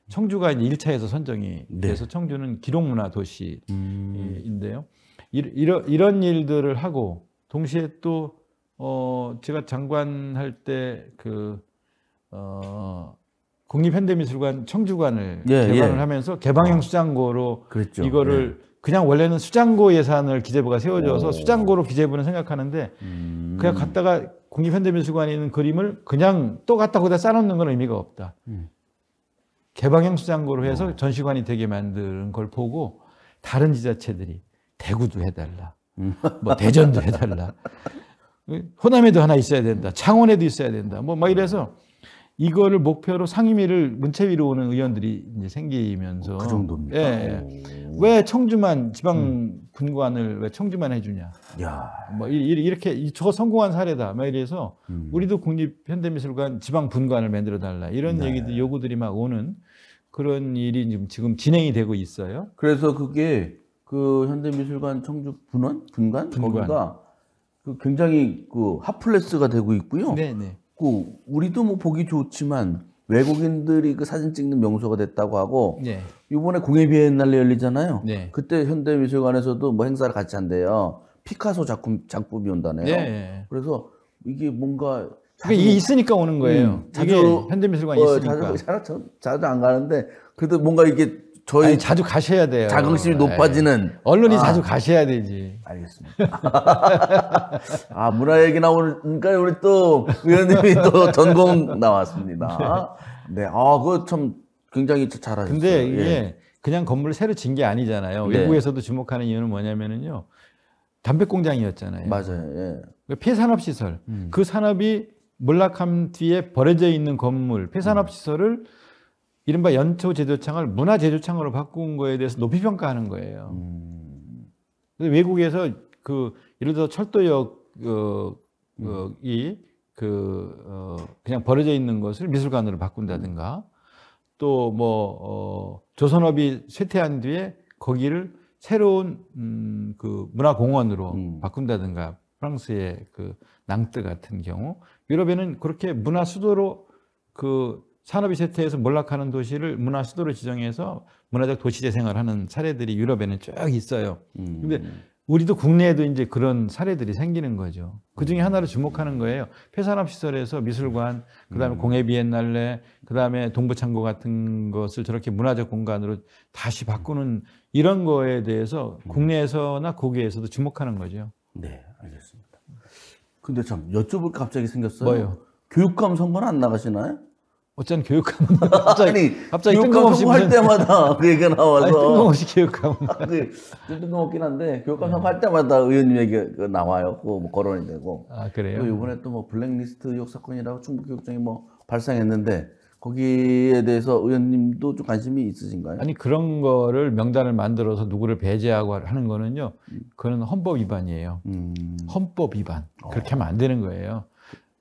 청주가 이제 1차에서 선정이 돼서 청주는 기록문화 도시인데요. 이런 일들을 하고 동시에 또 제가 장관할 때 국립현대미술관 청주관을 개관을 하면서 개방형 수장고로 그랬죠. 이거를 그냥 원래는 수장고 예산을 기재부가 세워줘서 수장고로 기재부는 생각하는데 그냥 갖다가 국립현대미술관에 있는 그림을 그냥 또 갖다 거기다 쌓아놓는 건 의미가 없다. 개방형 수장고로 해서 전시관이 되게 만드는 걸 보고 다른 지자체들이 대구도 해달라, 뭐 대전도 해달라, 호남에도 하나 있어야 된다, 창원에도 있어야 된다, 뭐 막 이래서 이거를 목표로 상임위를 문체위로 오는 의원들이 이제 생기면서 그 정도입니까? 예. 왜 청주만 지방 분관을 왜 청주만 해주냐? 야, 뭐 이렇게 저 성공한 사례다. 막 이래서 우리도 국립현대미술관 지방 분관을 만들어 달라. 이런 네. 얘기들 요구들이 막 오는 그런 일이 지금 진행이 되고 있어요. 그래서 그게 그 현대미술관 청주 분관 거기가 그 굉장히 그 핫플레스가 되고 있고요. 네, 네. 그 우리도 뭐 보기 좋지만 외국인들이 그 사진 찍는 명소가 됐다고 하고 네. 이번에 공예 비엔날레 열리잖아요. 네. 그때 현대미술관에서도 뭐 행사를 같이 한대요. 피카소 작품이 온다네요. 네. 그래서 이게 뭔가 그게 이게 있으니까 오는 거예요. 이게 현대미술관이 있으니까. 자주 안 가는데 그래도 뭔가 이게 저희 아니, 자주 가셔야 돼요. 자긍심이 높아지는 언론이 자주 가셔야 되지. 알겠습니다. 아, 문화 얘기 나오니까 우리 또 의원님이 또 전공 나왔습니다. 네, 아, 그거 참 굉장히 잘하셨어요. 근데 이게 그냥 건물을 새로 진 게 아니잖아요. 네. 외국에서도 주목하는 이유는 뭐냐면은요. 담배 공장이었잖아요. 맞아요. 예. 폐산업 시설. 그 산업이 몰락함 뒤에 버려져 있는 건물, 폐산업 시설을 이른바 연초 제조창을 문화 제조창으로 바꾼 거에 대해서 높이 평가하는 거예요. 근데 외국에서 그 예를 들어 철도역 그냥 버려져 있는 것을 미술관으로 바꾼다든가 또 뭐 조선업이 쇠퇴한 뒤에 거기를 새로운 그 문화공원으로 바꾼다든가 프랑스의 그 낭뜨 같은 경우 유럽에는 그렇게 문화 수도로 그 산업이 쇠퇴해서 몰락하는 도시를 문화 수도로 지정해서 문화적 도시 재생을 하는 사례들이 유럽에는 쭉 있어요. 근데 우리도 국내에도 이제 그런 사례들이 생기는 거죠. 그 중에 하나로 주목하는 거예요. 폐산업 시설에서 미술관, 그다음에 공예 비엔날레, 그다음에 동부창고 같은 것을 저렇게 문화적 공간으로 다시 바꾸는 이런 거에 대해서 국내에서나 국외에서도 주목하는 거죠. 네, 알겠습니다. 근데 참 여쭤볼 게 갑자기 생겼어요. 뭐요? 교육감 선거는 안 나가시나요? 어쩐 교육감은 갑자기 교육감 뜬금없이 선거할 때마다 그 얘기가 나와서 뜬금없이 교육감은 뜬금없긴 한데 교육감 선거할 때마다 의원님 얘기가 나와요. 그거 뭐 거론이 되고. 아 그래요? 이번에 또 뭐 블랙리스트 의혹 사건이라고 충북교육청이 뭐 발생했는데 거기에 대해서 의원님도 좀 관심이 있으신가요? 아니 그런 거를 명단을 만들어서 누구를 배제하고 하는 거는요. 그건 헌법 위반이에요. 헌법 위반. 그렇게 하면 안 되는 거예요.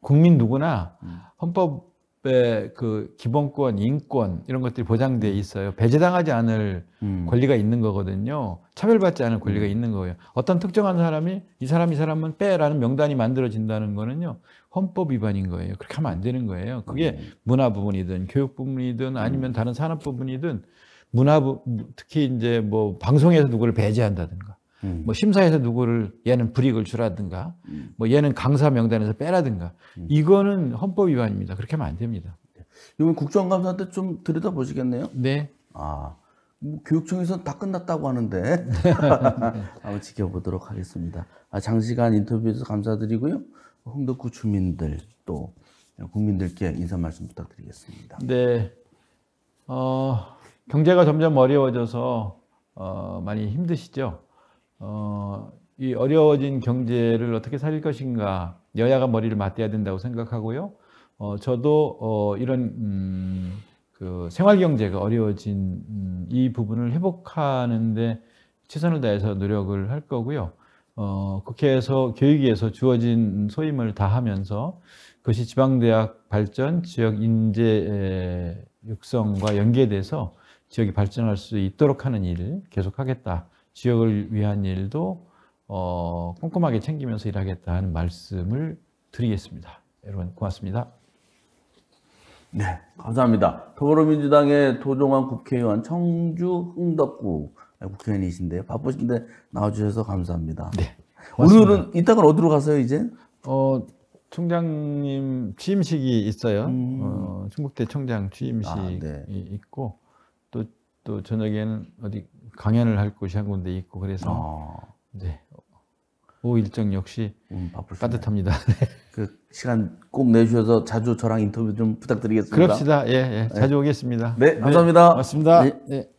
국민 누구나 헌법의 그 기본권, 인권 이런 것들이 보장돼 있어요. 배제당하지 않을 권리가 있는 거거든요. 차별받지 않을 권리가 있는 거예요. 어떤 특정한 사람이 이 사람은 빼라는 명단이 만들어진다는 거는요. 헌법 위반인 거예요. 그렇게 하면 안 되는 거예요. 그게 문화 부분이든 교육 부분이든 아니면 다른 산업 부분이든 특히 이제 뭐 방송에서 누구를 배제한다든가 뭐 심사에서 누구를 얘는 불이익을 주라든가 뭐 얘는 강사 명단에서 빼라든가 이거는 헌법 위반입니다. 그렇게 하면 안 됩니다. 이번 국정감사한테 좀 들여다보시겠네요? 네. 아, 뭐 교육청에서 다 끝났다고 하는데 한번 지켜보도록 하겠습니다. 장시간 인터뷰해주셔서 감사드리고요. 흥덕구 주민들 또 국민들께 인사 말씀 부탁드리겠습니다. 네. 경제가 점점 어려워져서 많이 힘드시죠? 이 어려워진 경제를 어떻게 살릴 것인가 여야가 머리를 맞대야 된다고 생각하고요. 저도 이런 그 생활 경제가 어려워진 이 부분을 회복하는데 최선을 다해서 노력을 할 거고요. 국회에서 교육위에서 주어진 소임을 다하면서 그것이 지방대학 발전, 지역 인재 육성과 연계돼서 지역이 발전할 수 있도록 하는 일을 계속하겠다. 지역을 위한 일도 꼼꼼하게 챙기면서 일하겠다 하는 말씀을 드리겠습니다. 여러분 고맙습니다. 네, 감사합니다. 더불어민주당의 도종환 국회의원, 청주 흥덕구 국회의원이신데요. 바쁘신데 나와주셔서 감사합니다. 네, 고맙습니다. 오늘은 이따가 어디로 가세요, 이제? 총장님 취임식이 있어요. 충북대 총장 취임식이 네. 있고 또 저녁에는 어디 강연을 할 곳이 한 군데 있고 그래서 네. 오후 일정 역시 따뜻합니다. 네. 그 시간 꼭 내주셔서 자주 저랑 인터뷰 좀 부탁드리겠습니다. 그럽시다. 예, 자주 오겠습니다. 네, 감사합니다. 고맙습니다. 네. 네.